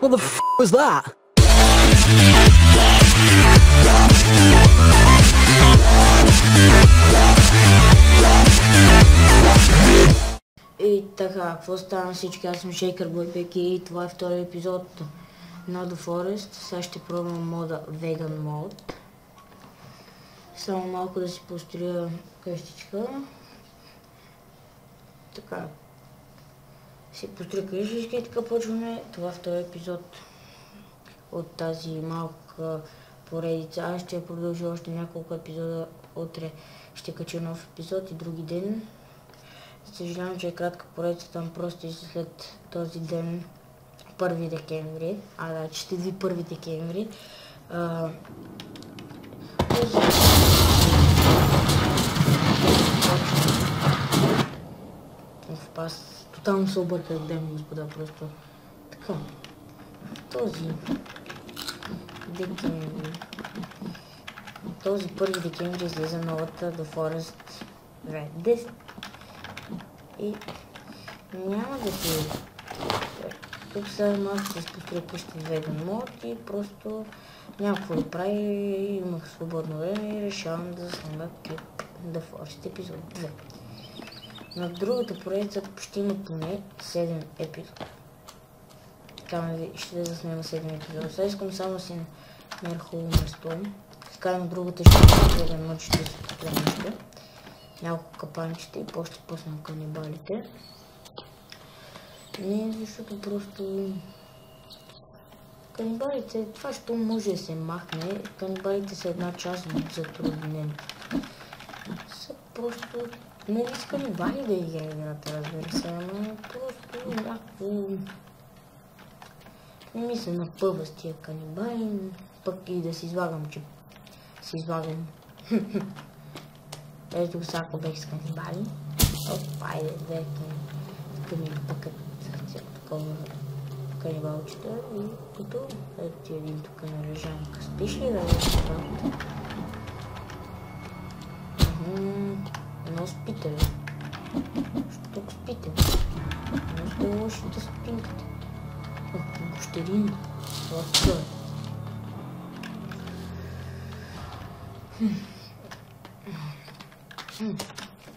What the f was that? И така, какво стана всички? Аз съм Шейкър Бойбек и това е втори епизод на The Forest. Сега ще пробвам мода Vegan Mode. Само малко да си построя къщичка. Така. Си построя къщичка и така почваме. Това е втори епизод от тази малка поредица. Аз ще продължа още няколко епизода. Утре ще кача нов епизод и други ден. Съжалявам, че е кратка поредица, там просто и след този ден, 1 декември, че ще ви 1 декември. Тотално се обърках ден, господа, просто така. Този декември, този 1 декември излиза новата The Forest Red 10. И няма да си... Тук сега малко ще построя къща в Vegan Mode и просто няма какво да прави, имах свободно време и решавам да заснема The Forest епизод 2. На другата поредица ще има поне 7 епизода. Така ще да заснема 7 епизода. Сега искам само да си намеря хубаво место. Така на другата ще Vegan Mode ще се построя няколко капанчета и после ще пуснем канибалите. Не, защото просто... Канибалите, това що може да се махне, канибалите са една част от затруднението. Са просто... Не с канибали да играе играта, разбира се, ама просто някакво... Не ми се напъва с тия канибали, пък и да си излагам, че... Си излагам... Ето всяко бех с канибали. Айде, две ми пъкат такова канибалчета и готово. Ето ти един тук на лежанка. Спиш ли да е това? Но спите, бе. Тук спите, бе. Но сте лошите спинките. Гощерина. Това е.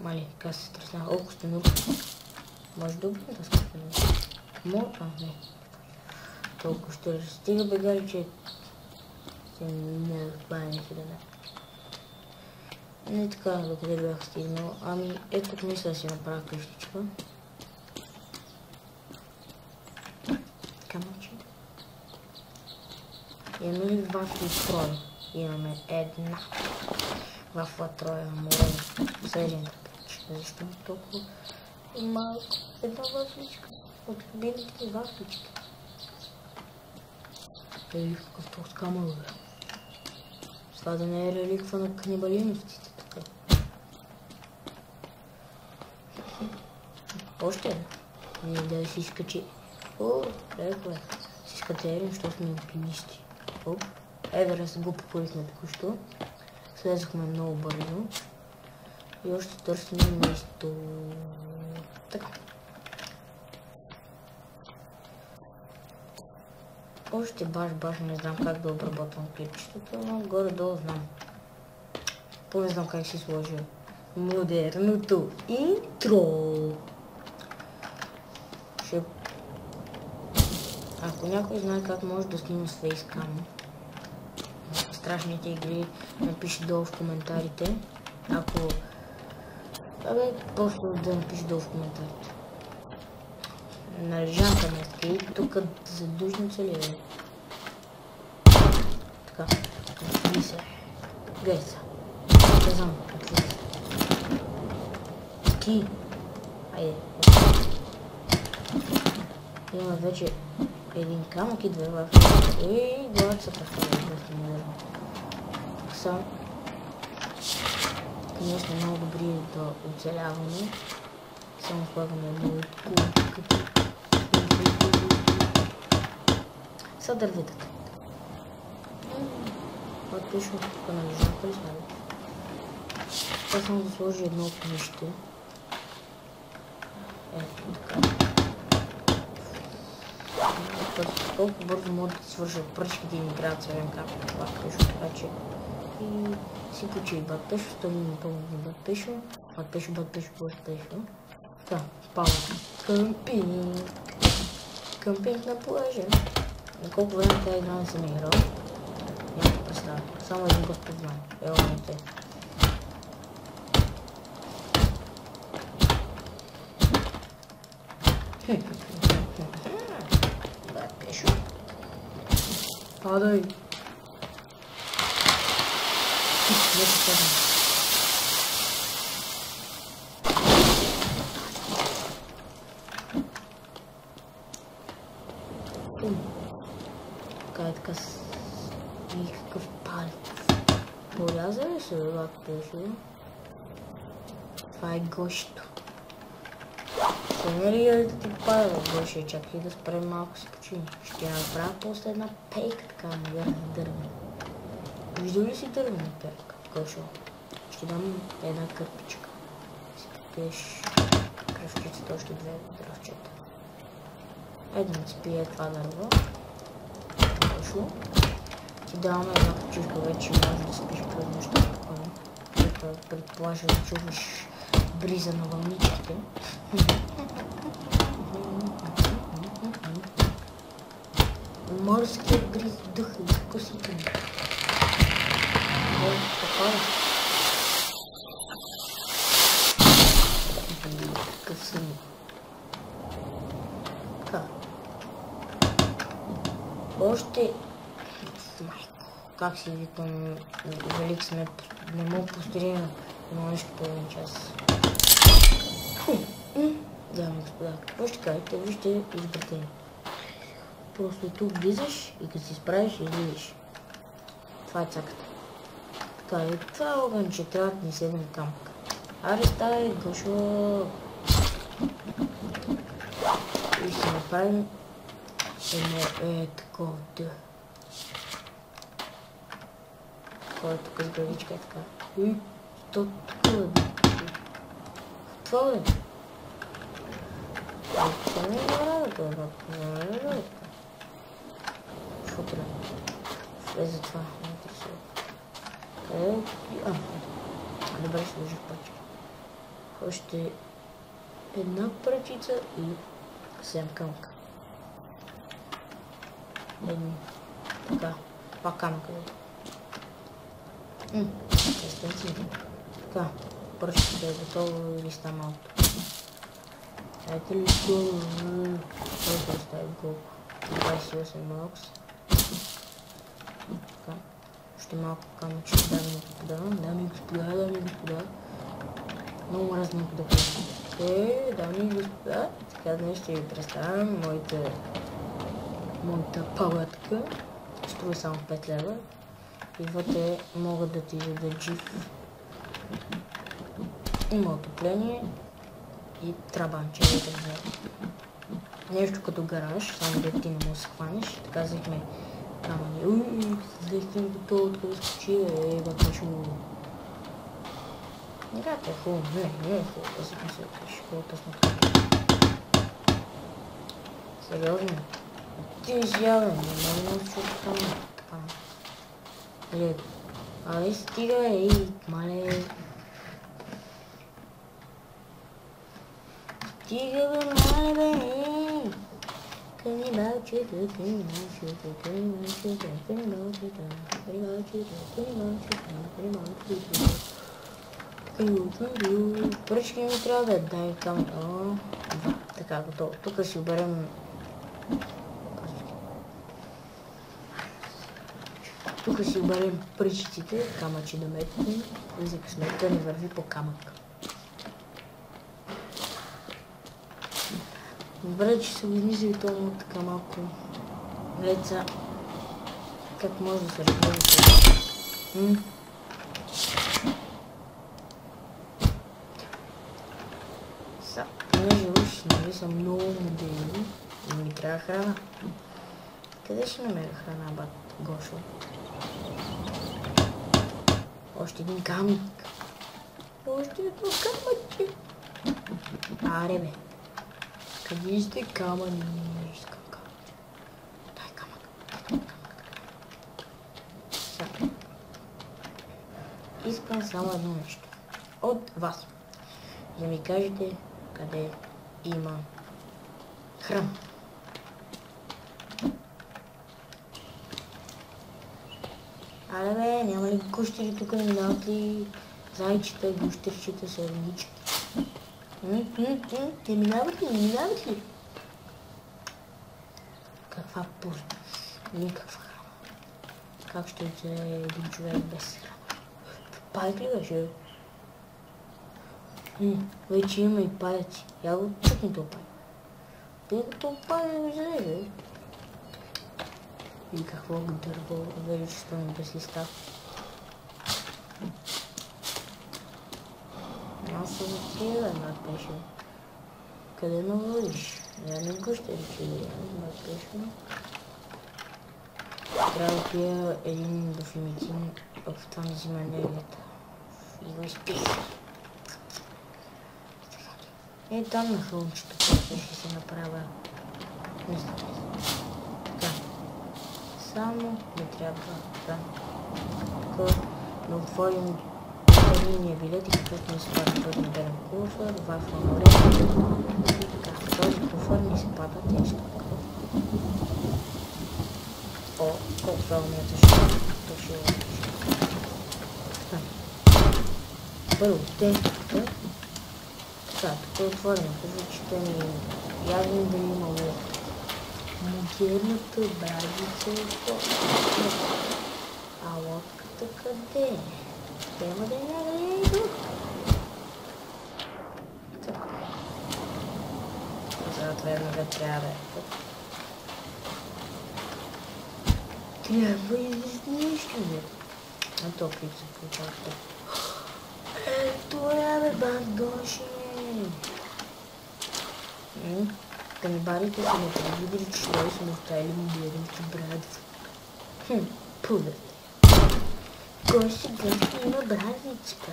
Мали, така се стресна. Колко сте много. Може да убим да скъпи много. Не. Толкова ще стига бегали, че се не разбавя си да не. Не така, до къде бях стигнал. Ами, ето тук мисля да си направя къщичка. Така мълчи. Имаме ли вафли троя? Имаме една. Вафла троя море. Седем пече. Защо толкова малко? Една вафличка. От любимите вафлички. Реликва в този камъл, бе. Това да не е реликва на канибалиновците, така. Още една. Не да си изкачи. О, леко е. Си изкатерим, защото сме оптимисти. Оп. Да се го попорихме току-що. Слезахме много бързо. И още търсим место. Така. Още баш не знам как да обработвам клипчетата, но горе-долу знам. Не знам как си сложа модерното интро. Ако някой знае как може да снима с фейскам, страшните игри, напиши долу в коментарите. Ако... просто да напиши долу в коментарите. На лежанка на скейт, тук за душница ли е? Така, отвили се. Гледай се. Не знам, отвили се. Ски. Айде. Има вече един камък и две вафли. И главата се представя, да се модерно. Тук са... Конечно, много добри да оцеляваме. Само слагаме много кулката. Са дърветата. Това точно тук на лежанка ли сме? Това само да сложи едно огнище. Ето така. колко бързо могат да свършат пръчките и не трябва да се вем както това пешо, така че и си почи бат пешо, стали ми пълни бат пешо, бат пешо, бат пешо, бат пешо. Така, пауа. Къмпинг. Къмпинг на плажа. На колко време тази игра не съм играл? Нямам представа. Само един път познавам. Ево не те. Бат пешо. Падай. Не се падам. Така с никакъв палец. Поряза ли се бат пешо? Това е гошето. Ще ли да ти пада в гоше, чакай да спрем малко си почини. Ще направя после една пейка, така модерна дървена. Виждал ли си дървена пейка? Гошо. Ще дам една кърпичка. Си попиеш кръвчицата, още две дръвчета. Айде да ми спие това дърво. Гошо. Ти даваме една почивка вече, може да спиш през нощта спокойно. Предположа да чуваш бриза на вълничките. Морският бриз духа изкусително. Така ли? Какъв съм. Така. Още... Как си викам, велик сме, не мога построим едно нещо половин час. Дами и господа, какво ще кажете? Вижте изобретение. Просто тук влизаш и като си справиш, излизаш. Това е цаката. Така и това е огънче, трябва да ни седем камък. Аре, ставай, Гошо! И ще направим едно такова дъ. Такова тук с главичка е така. И то тук е бе. Това е. Това не е работа, това не е работа. Какво трябва? Влезе това, не интересува. Къде е? Добре, ще държа пръчка. Още една пръчица и 7 камъка. Така, пак камъка. Така, пръчката е готова или ста малко. Дайте ли долу? Колко остави колко? 28 бокс. Така. Още малко камъче, дами и господа. Дами и господа, дами и господа. Много мразно да кажа. Дами и господа. Така днес ще ви представям моята палатка. Струва само 5 лева. И вътре могат да ти ядат жив. Има отопление и трабанче. Нещо като гараж, само да ти не можеш да се хванеш. Така взехме камъни. Взехме готово, откъде скочи, бъкнешо. Играта е хубаво, не е хубаво, да се мисля, школата сме това. Сериозно? Ти изявен, не може да чуеш камъни. Абе, стига, мале. Стига, бе, мале, бе. Канибалчета, канибалчета, канибалчета, канибалчета, канибалчета, канибалчета, канибалчета. Поръчки ми трябва да дай камък. Така, готово. Тук си оберем. Тук си оберем пръчиците, камъчи да метнем и за късметта ни върви по камък. Добре, че се измислили това така малко лица. Как може да се разгледа това? Понеже уж нали са много модели и ми трябва храна. Къде ще намеря храна, бат Гошо? Още един камък. Още едно камъче. Аре бе. Къде сте камъни? Искам камъче. искам само едно нещо. От вас. Да ми кажете къде има храна. Але бе, няма ли гущери тук, не минават ли зайчета, гущерчета, сърнички? Не минават ли, не минават ли? Каква пуст? Никаква храна. Как ще оцелее един човек без храна? Пайк ли беше? Вече има и паяци. Я го чукни то пайк. Тъй като пайк ми залезе. И какво дърво величествено без листа. Аз съм отива една пеше. Къде ме водиш? Я не гущери, че да една пеше. Трябва да пия един дофимитин, ако това не взима енергията. И го изписа. Е, там на хълмчето, което ще се направя. Не знам. Така. Само не трябва да. Тук да отворим единия билет и какъвто не се пада този модерен куфър, вафа море. Така, в този куфър не се пада тежко. О, колко това умията ще точи. Първо, тестовете. Така, тук отворим, различите ми явно да има лодка. Модерната брадица е по-добре. А лодката къде е? Трябва да е някъде и тук. Така. Съответно трябва да е тук. Трябва и да нещо бе. А то как се получава тук. Ето я бе, бандоши. Канибалите са ме предвидили, че той сме оставили модерните брадви. Пудът. Кой сега ще има брадвичка?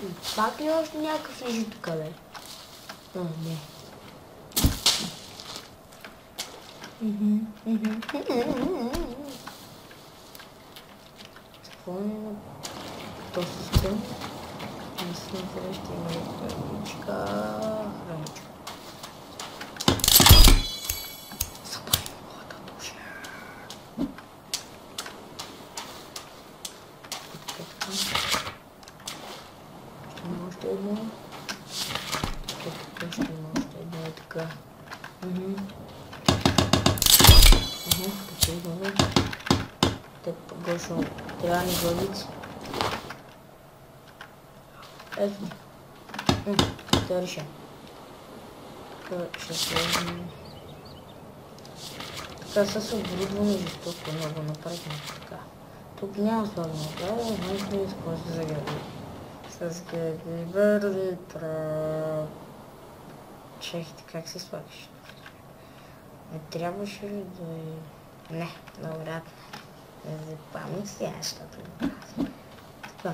И пак ли още някакъв лежи тук, бе? О, не. Спомня този стен. Мислим, че ще има брадвичка. Храничка. Ще има още едно е така. Почиваме. Те погошно трябва ни главици. Ето. Това реша. Ще сложим. Така с оборудване жестоко много напред така. Тук няма слагане, да, но сме използвали за гради. С гради прав... Чехте, как се слагаш? Не трябваше ли да е... Не, добре. Не запомних сега, защото не казвам. Така,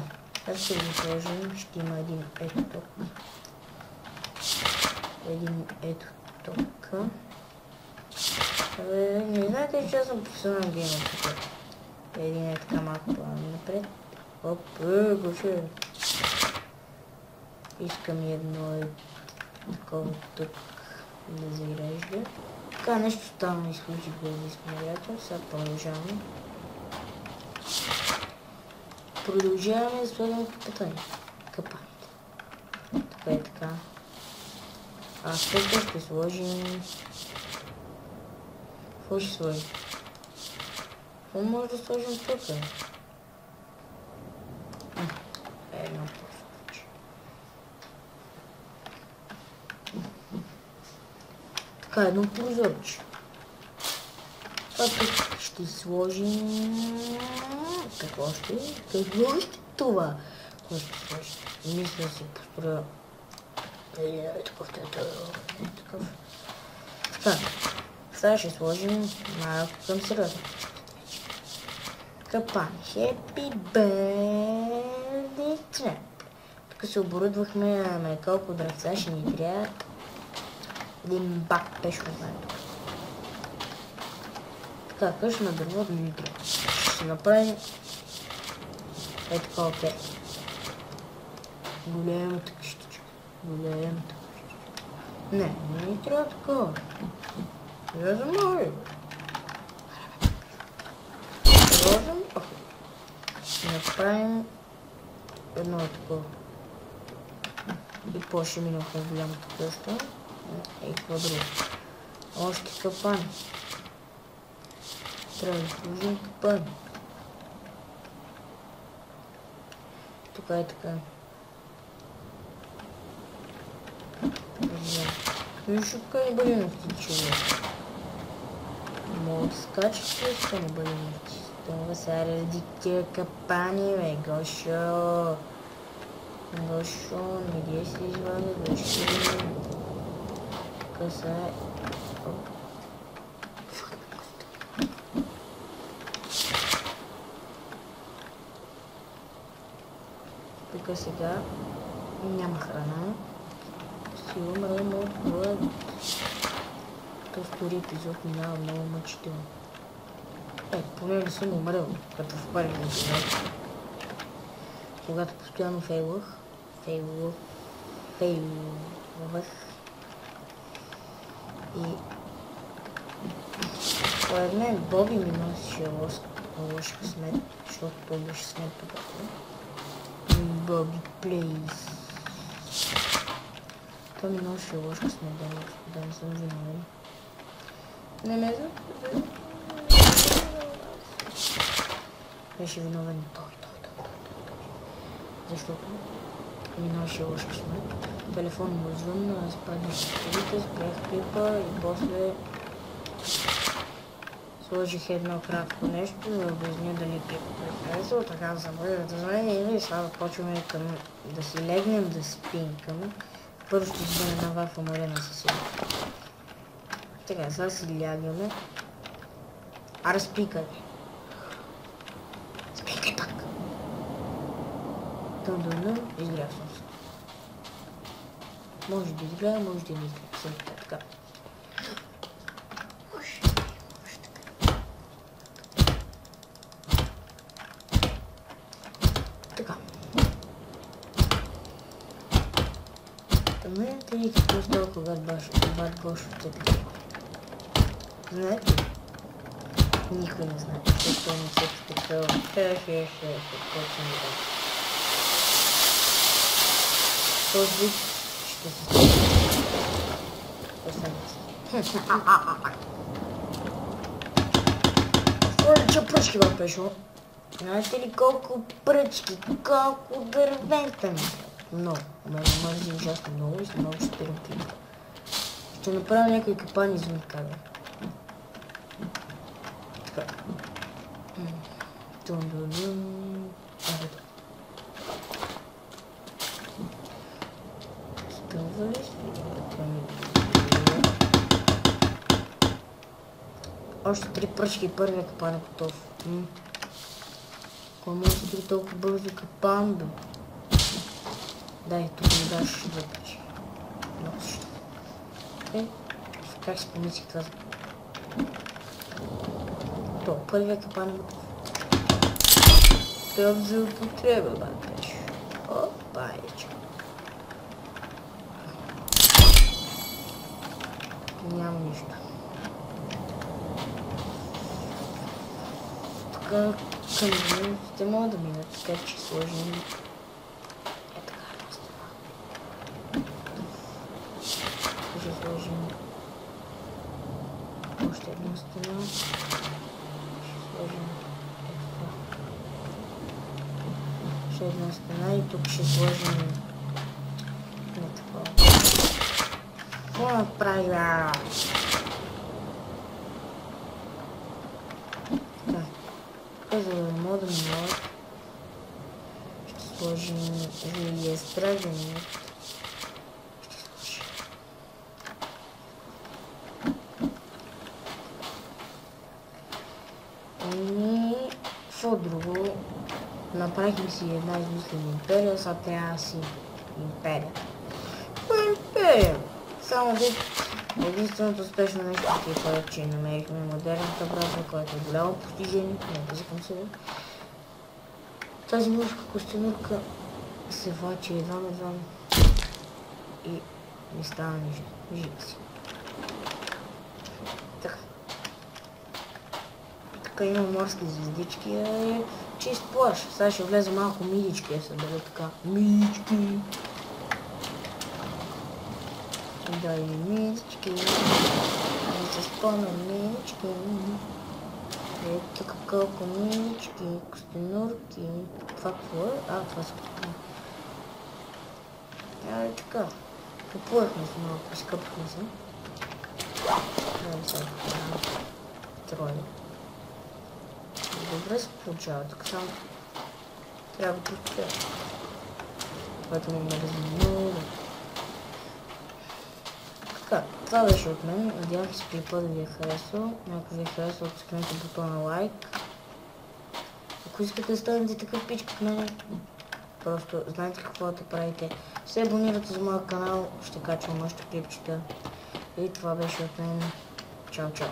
аз ще го сложим, ще има един ето тук. Един ето тук. Не знаете, че аз съм професионален геймер тук. Един е така малко напред. Оп, гоше. Искам едно такова тук да зарежда. Така нещо стана и случи без измерятел. Сега продължаваме. Продължаваме да слагаме капаните. Така е така. А тук ще сложим... Какво ще сложим? Какво може да сложим тук? Едно прозорче. Така, едно прозорче. Това тук ще сложим... Какво ще? Какво ще това? Какво ще сложим? Мисля да си построя... Такъв такъв. Така. Сега ще сложим малко към сериозно. Капан. Happy birthday trap. Тук се оборудвахме на колко дръвца ще ни трябва. Един бак пешко знае тук. Така, къща на дърво да ни трябва. Ще направим Е така, окей. Големата къщичка. Големата къщичка. Не ни трябва такова. Я за моя. Направим едно такова. И по-ще минахме в голямата къща. И какво друго. Още капани. Трябва да сложим капани. Така и така. Виж от канибалиности, човек. Мога да скачат с канибалиности. Това са ради тия капани, бе, Гошо. Гошо, не ги се извади, Гошо. Къса е. Тук сега няма храна. Си умрем от глад. То втори епизод минава много мъчително. Поне не съм умрел, като в първия епизод. Когато постоянно фейлвах. И според мен Боби ми носеше лош късмет, защото той беше снет тук. Боби, плейз. Той ми носеше лош късмет, да не съм виновен. Не ме знам. Беше виновен той. Защото ми носеше лош късмет. Телефон му звънна, спаднах с колите, спрях клипа и после сложих едно кратко нещо, за да обясня дали клипът е харесал, така забравя да звъня и сега почваме да си легнем, да спим към. Първо ще звъня една вафа морена със сигурност. Така, сега си лягаме. Аре спикай. Спикай пак. Тън, изгрях съм се. Може да изграя, може да не изграя. Така. Така. Знаете ли какво става, когато бат Гошо цепи? Знаете ли? Никой не знае, защото той не се така. Точно не знае. Този вид ще се става. Повече пръчки бе пешо. Знаете ли колко пръчки, колко дървета ми? Много. Ме мързи ужасно много и много ще търпим. Ще направя някои капани извън кабел. Така. Стълва ли си? Още 3 пръчки и първия капан е готов. Кой може да строи толкова бързо капан, бе? Дай, тук ми даш 2 пръчки. Много също. Как си помислих това? То, първия капан е готов. Той за употреба, бе. Опа, ече. Няма нищо. Тук камионите могат да минат, така че сложим е така една стена. Ще сложим още една стена. Ще сложим още една стена и тук ще сложим не такова. Какво направя? За да мога да минава, ще сложим желие страждане. Ще сложим. Какво друго? Направихме си една измислена империя, сега трябва да си империя. Какво е империя? Само вид единственото успешно нещо е, че намерихме модерната браза, което е голямо постижение, не базикам сега. Тази морска костенурка се влачи едвам и не стана жива си. Така има морски звездички, чист плаж. Сега ще влезе малко мидички, да се бъде така. Мидички! Да, и мидички. Да се спомням мидички. Ето тук колко мидички, костенурки. Това какво е? Това са така. Така. Поплъхме се малко, изкъпахме се. Сега трое. Добре се получава, така само трябва да прочитя. Което му мързи много. Така, това беше от мен. Надявам се клипът да ви е харесал. Ако ви е харесал, отскринете бутона лайк. Ако искате да станете такъв пич като мен, просто знаете какво да правите. Се абонирате за моя канал, ще качвам още клипчета. И това беше от мен. Чао, чао!